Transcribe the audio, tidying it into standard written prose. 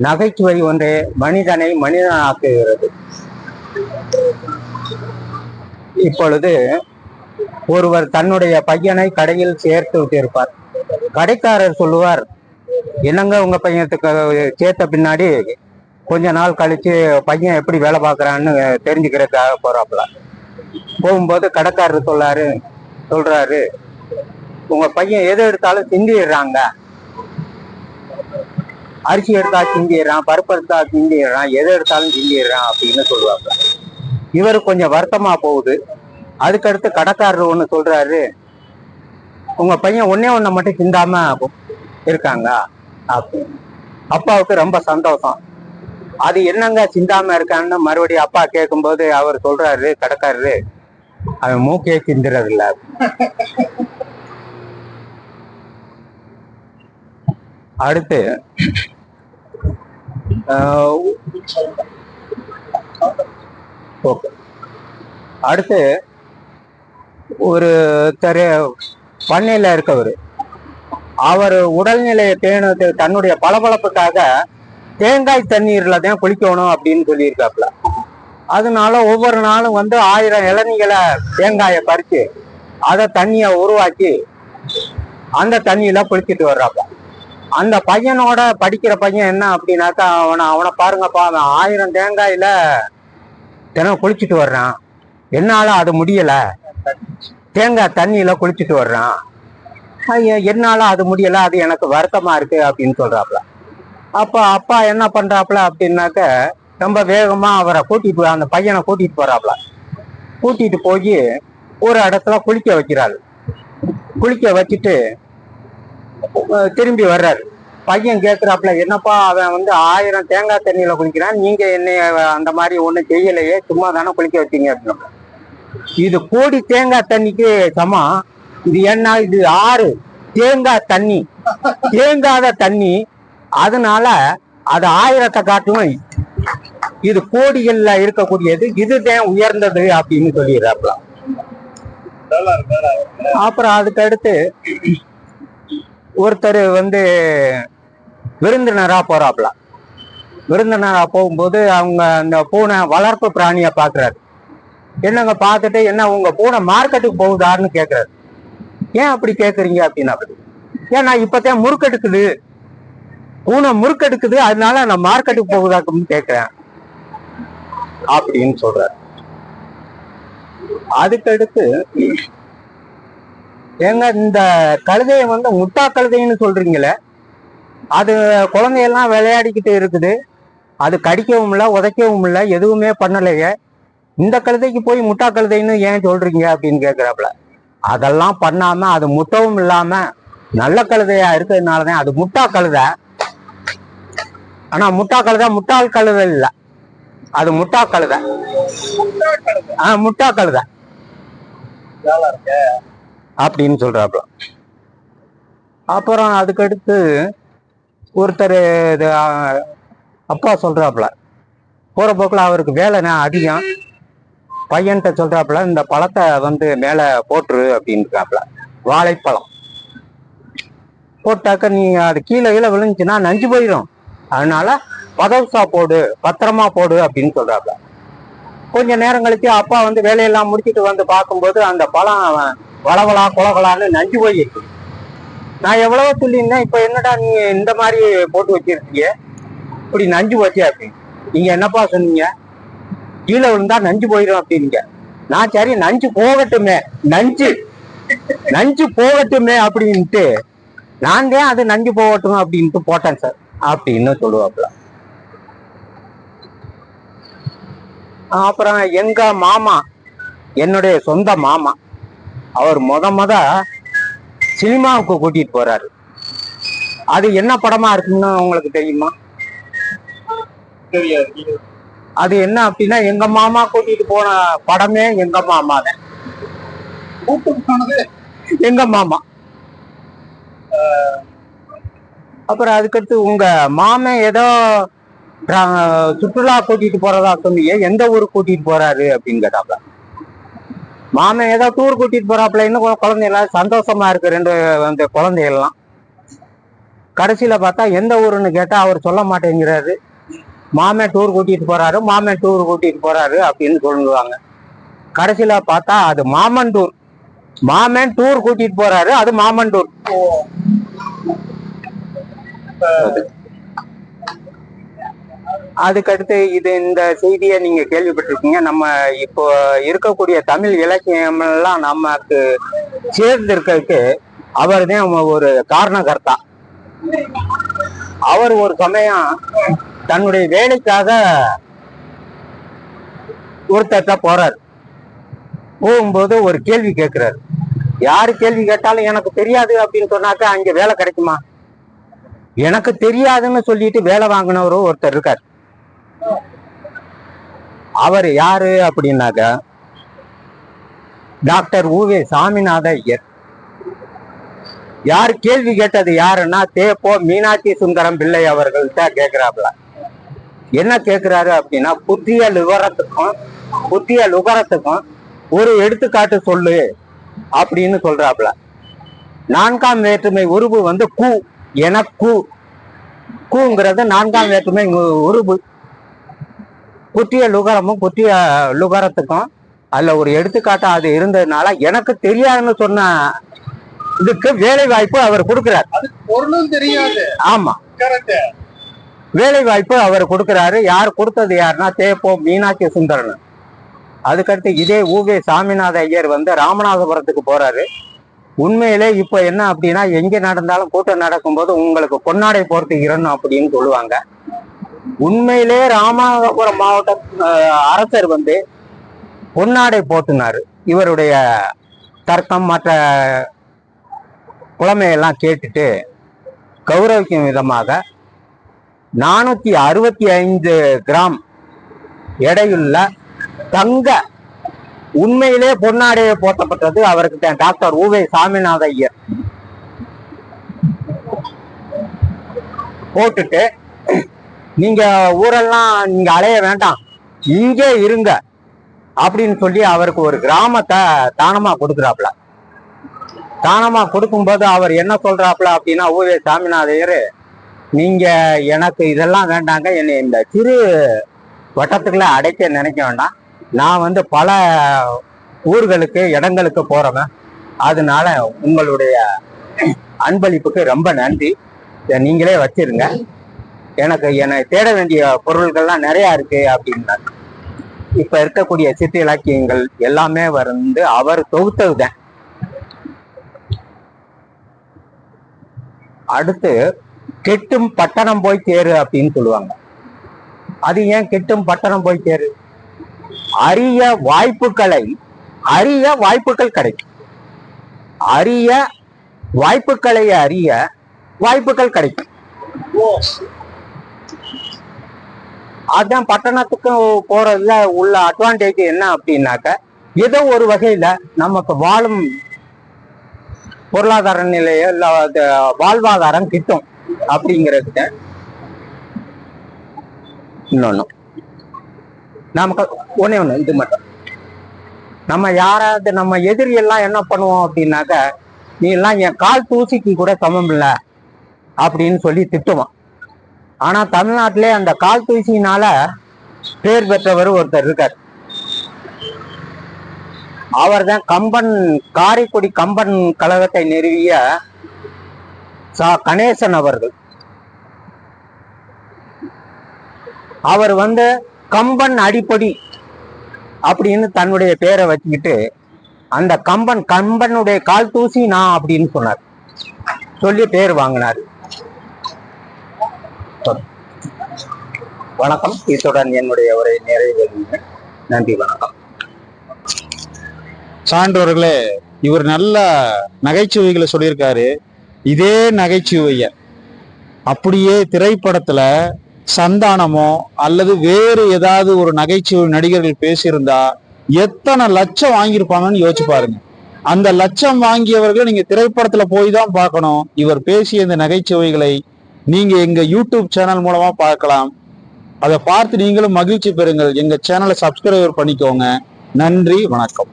நகைச்சுவை ஒன்றே மனிதனை மனிதனாக்குகிறது. இப்பொழுது ஒருவர் தன்னுடைய பையனை கடையில் சேர்த்து விட்டிருப்பார். கடைக்காரர் சொல்லுவார், என்னங்க உங்க பையனுக்கு சேர்த்த பின்னாடி கொஞ்ச நாள் கழிச்சு பையன் எப்படி வேலை பார்க்கறான்னு தெரிஞ்சுக்கிறதுக்காக போறாப்புல. போகும்போது கடைக்காரர் சொல்றாரு, உங்க பையன் எது எடுத்தாலும் சிந்திடுறாங்க, அரிசி எடுத்தா சிந்திடுறான், பருப்பு எடுத்தா சிந்திடுறான், எது எடுத்தாலும் சிந்திடுறான் அப்படின்னு சொல்லுவாங்க. இவரு கொஞ்சம் வருத்தமா போகுது. அதுக்கடுத்து கடைக்காரர் ஒண்ணு சொல்றாரு, உங்க பையன் ஒன்ன மட்டும் சிந்தாம இருக்காங்க அப்படின்னு. அப்பாவுக்கு ரொம்ப சந்தோஷம். அது என்னங்க சிந்தாம இருக்கான்னு மறுபடியும் அப்பா கேட்கும்போது அவர் சொல்றாரு, கடைக்காரரு, அவன் மூக்கையே சிந்துறது இல்ல. அடுத்து அடுத்து ஒரு பண்ணையில இருக்கவர், அவர் உடல்நிலையை பேணுது தன்னுடைய பளபளப்புக்காக தேங்காய் தண்ணீர்ல தான் குளிக்கணும் அப்படின்னு சொல்லியிருக்காப்புல. அதனால ஒவ்வொரு நாளும் 1000 இளநீகளை தேங்காயை பறிச்சு அதை தண்ணிய உருவாக்கி அந்த தண்ணியில குளிச்சுட்டு வர்றாப்ப. அந்த பையனோட படிக்கிற பையன் என்ன அப்படின்னாக்கா, அவனை பாருங்கப்பா, அவன் 1000 தேங்காயில தினம் குளிச்சுட்டு வர்றான், என்னால அது முடியல, தேங்காய் தண்ணியில குளிச்சுட்டு வர்றான், என்னால அது முடியல, அது எனக்கு வருத்தமா இருக்கு அப்படின்னு சொல்றாப்புல. அப்ப அப்பா என்ன பண்றாப்புல அப்படின்னாக்க, ரொம்ப வேகமா அவரை அந்த பையனை கூட்டிட்டு போறாப்புல. கூட்டிட்டு போய் ஒரு இடத்துல குளிக்க வைக்கிறாரு. குளிக்க வச்சுட்டு திரும்பி வர்றாரு. பையன் கேட்கிறாப்புல, என்னப்பா அவன் 1000 தேங்காய் தண்ணியில குளிக்கிறான், நீங்க என்னைய அந்த மாதிரி ஒண்ணும் செய்யலையே, சும்மா தானே குளிக்க வச்சீங்க அப்படின்னு. இது கோடி தேங்காய் தண்ணிக்கு சமம். இது என்ன, இது 6 தேங்காய் தண்ணி, தேங்காத தண்ணி, அதனால அது 1000த்தை காட்டும், இது கோடிகள்ல இருக்கக்கூடியது, இதுதான் உயர்ந்தது அப்படின்னு சொல்லிடுறாப்புல. அப்புறம் அதுக்கு அடுத்து ஒருத்தர் விருந்தினரா போறாப்புல. விருந்தினரா போகும்போது அவங்க அந்த பூனை வளர்ப்பு பிராணிய பாக்குறாரு. என்னங்க பார்த்துட்டு, என்ன உங்க பூனை மார்க்கெட்டுக்கு போகுதான்னு கேட்கறாரு. ஏன் அப்படி கேட்குறீங்க அப்படின்னா, ஏன்னா இப்பதான் முறுக்கெடுக்குது, பூனை முறுக்கெடுக்குது, அதனால நான் மார்க்கெட்டுக்கு போகுதாக்குன்னு கேட்கிறேன் அப்படின்னு சொல்றாரு. அதுக்கடுத்து, ஏங்க இந்த கழுதைய முட்டா கழுதைன்னு சொல்றீங்களே, அது குழந்தையெல்லாம் விளையாடிக்கிட்டு இருக்குது, அது கடிக்கவும் இல்லை, உதைக்கவும் இல்லை, எதுவுமே பண்ணலையே, இந்த கழுதைக்கு போய் முட்டா கழுதைன்னு ஏன் சொல்றீங்க அப்படின்னு கேட்கிறாப்புல. அதெல்லாம் பண்ணாம அது முட்டவும் இல்லாம நல்ல கழுதையா இருக்கிறதுனாலதான் அது முட்டா கழுதை. ஆனா முட்டா கழுதை முட்டாள் கழுதை இல்லை, அது முட்டா கழுதை. முட்டா கழுதை அப்படின்னு சொல்றாப்புல. அப்புறம் அதுக்கடுத்து ஒருத்தர் அப்பா சொல்றாப்புல, போற போக்குல அவருக்கு வேலை அதிகம், பையன்கிட்ட சொல்றாப்புல, இந்த பழத்தை மேல போட்டுரு அப்படின்றாப்புல. வாழைப்பழம் போட்டாக்க நீ அது கீழே விழுந்துச்சுன்னா நஞ்சு போயிடும், அதனால பதவுசா போடு, பத்திரமா போடு அப்படின்னு சொல்றாப்புல. கொஞ்ச நேரம் கழிச்சு அப்பா வேலையெல்லாம் முடிச்சுட்டு பார்க்கும்போது அந்த பழம் வளவலா குலகலான்னு நஞ்சு போயிருக்கு. நான் எவ்வளவோ சொல்லியிருந்தேன், இப்ப என்னடா நீ இந்த மாதிரி போட்டு வச்சிருக்கீங்க, இப்படி நஞ்சு போச்சு அப்படின்னு. நீங்க என்னப்பா சொன்னீங்க, கீழே விழுந்தா நஞ்சு போயிடும் அப்படின்னீங்க. நான் சரி நஞ்சு போகட்டுமே, நஞ்சு போகட்டுமே அப்படின்ட்டு நான் தான் அது நஞ்சு போகட்டும் அப்படின்ட்டு போட்டேன் சார் அப்படின்னு சொல்லுவாப்புல. அப்புறம் எங்க மாமா, என்னுடைய சொந்த மாமா, அவர் முத சினிமாவுக்கு கூட்டிட்டு போறாரு. அது என்ன படமா இருக்குன்னு உங்களுக்கு தெரியுமா? அது என்ன அப்படின்னா, எங்க மாமா கூட்டிட்டு போன படமே எங்க மாமா தான். எங்க மாமா. அப்புறம் அதுக்கடுத்து, உங்க மாமன் ஏதோ சுற்றுலா கூட்டிட்டு போறதா சொன்னீங்க, எந்த ஊருக்கு கூட்டிட்டு போறாரு அப்படின்னு கேட்டாப்ல. மாமன் ஏதோ டூர் கூட்டிட்டு போறாப்புல, இன்னும் குழந்தைகள்லாம் சந்தோஷமா இருக்கு, 2 குழந்தைகள்லாம். கடைசியில பார்த்தா எந்த ஊருன்னு கேட்டா அவர் சொல்ல மாட்டேங்கிறாரு. மாமே டூர் கூட்டிட்டு போறாரு, மாமே டூர் கூட்டிட்டு போறாரு அப்படின்னு சொல்லுவாங்க. கடைசியில பார்த்தா அது மாமன் டூர். மாமன் டூர் கூட்டிட்டு போறாரு, அது மாமன் டூர். அதுக்கடுத்து இந்த செய்தியை நீங்க கேள்விப்பட்டிருக்கீங்க. நம்ம இப்போ இருக்கக்கூடிய தமிழ் இலக்கியம் எல்லாம் நமக்கு சேர்ந்திருக்கிறதுக்கு அவர் தான் ஒரு காரணகர்த்தா. அவர் ஒரு சமயம் தன்னுடைய வேலைக்காக ஒருத்தர்கிட்ட போறாரு. போகும்போது ஒரு கேள்வி கேட்கிறாரு. யாரு கேள்வி கேட்டாலும் எனக்கு தெரியாது அப்படின்னு சொன்னாக்கா அங்க வேலை கிடைக்குமா? எனக்கு தெரியாதுன்னு சொல்லிட்டு வேலை வாங்கினவரும் ஒருத்தர் இருக்கார். அவர் யாரு அப்படின்னாக்க டாக்டர் உவே சாமிநாத ஐயர். யார் கேள்வி கேட்டது யாருன்னா தேப்போ மீனாட்சி சுந்தரம் பிள்ளை அவர்கள்ட்ட கேட்கிறாப்புல. என்ன கேட்கிறாரு அப்படின்னா புத்திய லுகரத்துக்கும் ஒரு எடுத்துக்காட்டு சொல்லு அப்படின்னு சொல்றாப்புல. 4ஆம் வேற்றுமை உருபு கு. எனக்கு கூங்கிறது 4ஆம் வேற்றுமை உருபு. புத்திய லுகரமும் புத்திய லுகரத்துக்கும் அதுல ஒரு எடுத்துக்காட்டா அது இருந்ததுனால எனக்கு தெரியாதுன்னு சொன்ன இதுக்கு வேலை வாய்ப்பு அவர் கொடுக்கிறார். பொருளும் தெரியாது. ஆமா, வேலை வாய்ப்பு அவர் கொடுக்கிறாரு. யார் கொடுத்தது யாருன்னா தேப்போ மீனாட்சி சுந்தரன். அதுக்கடுத்து இதே உவே சாமிநாத ஐயர் ராமநாதபுரத்துக்கு போறாரு. உண்மையிலே இப்ப என்ன அப்படின்னா எங்க நடந்தாலும் கூட்டம் நடக்கும்போது உங்களுக்கு பொன்னாடை போர்த்துகிறோம் அப்படின்னு சொல்லுவாங்க. உண்மையிலே ராமநாதபுரம் மாவட்ட அரசர் பொன்னாடை போட்டுனாரு. இவருடைய தர்க்கம் மற்ற புலமையெல்லாம் கேட்டுட்டு கௌரவிக்கும் விதமாக 465 கிராம் எடையுள்ள தங்க உண்மையிலே பொன்னாடையை போட்டப்பட்டது அவருக்கு தான். டாக்டர் உவே சாமிநாத ஐயர் போட்டுட்டு நீங்க ஊரெல்லாம் நீங்க அலைய வேண்டாம், இங்கே இருங்க அப்படின்னு சொல்லி அவருக்கு ஒரு கிராமத்தை தானமா கொடுக்குறாப்புல. தானமா கொடுக்கும்போது அவர் என்ன சொல்றாப்புல அப்படின்னா உவே சாமிநாதையர், நீங்க எனக்கு இதெல்லாம் வேண்டாங்க, என்னை இந்த சிறு வட்டத்துக்குள்ள அடைக்க நினைக்க வேண்டாம். நான் பல ஊர்களுக்கு இடங்களுக்கு போறவன். அதனால உங்களுடைய அன்பளிப்புக்கு ரொம்ப நன்றி, நீங்களே வச்சிருங்க, எனக்கு என்னை தேட வேண்டிய பொருள்கள்லாம் நிறைய இருக்கு அப்படின்னா. இப்ப இருக்கக்கூடிய சித்து இலக்கியங்கள் எல்லாமே அவர் தொகுத்ததுதான். அடுத்து கெட்டும் பட்டணம் போய் சேரு அப்படின்னு சொல்லுவாங்க. அது ஏன் கெட்டும் பட்டணம் போய் சேரு? அரிய வாய்ப்புகள் கிடைக்கும். அரிய வாய்ப்புகளை அறிய வாய்ப்புகள் கிடைக்கும். அதான் பட்டணத்துக்கு போறதுல உள்ள அட்வான்டேஜ் என்ன அப்படின்னாக்க ஏதோ ஒரு வகையில நமக்கு வாழும் பொருளாதார நிலைய வாழ்வாதாரம் கிட்டும் அப்படிங்கிறது. இன்னொன்னு நமக்கு ஒண்ணு இது மட்டும், நம்ம யாராவது நம்ம எதிரி எல்லாம் என்ன பண்ணுவோம் அப்படின்னாக்க நீ எல்லாம் என் கால் தூசிக்கு கூட சமம் இல்லை அப்படின்னு சொல்லி திட்டுவான். ஆனா தமிழ்நாட்டிலே அந்த கால் தூசியினால பேர் பெற்றவர் ஒருத்தர் இருக்கார். அவர் தான் காரைக்குடி கம்பன் கழகத்தை நிறுவிய கணேசன் அவர்கள். அவர் கம்பன் அடிப்படி அப்படின்னு தன்னுடைய பேரை வச்சுக்கிட்டு அந்த கம்பனுடைய கால் தூசி நான் அப்படின்னு சொன்னார், சொல்லி பேர் வாங்கினார். வணக்கம். இத்துடன் என்னுடைய உரை நிறைவு. நன்றி, வணக்கம். சான்றோர்களே, இவர் நல்ல நகைச்சுவைகளை சொல்லியிருக்காரு. இதே நகைச்சுவைய அப்படியே திரைப்படத்துல சந்தானமோ அல்லது வேறு ஏதாவது ஒரு நகைச்சுவை நடிகர்கள் பேசியிருந்தா எத்தனை லட்சம் வாங்கியிருப்பாங்கன்னு யோசிச்சு பாருங்க. அந்த லட்சம் வாங்கியவர்களை நீங்க திரைப்படத்துல போய் தான் பார்க்கணும். இவர் பேசிய இந்த நகைச்சுவைகளை நீங்க எங்க யூடியூப் சேனல் மூலமா பார்க்கலாம். அதை பார்த்து நீங்களும் மகிழ்ச்சி பெறுங்கள். எங்க சேனலை சப்ஸ்கிரைபர் பண்ணிக்கோங்க. நன்றி, வணக்கம்.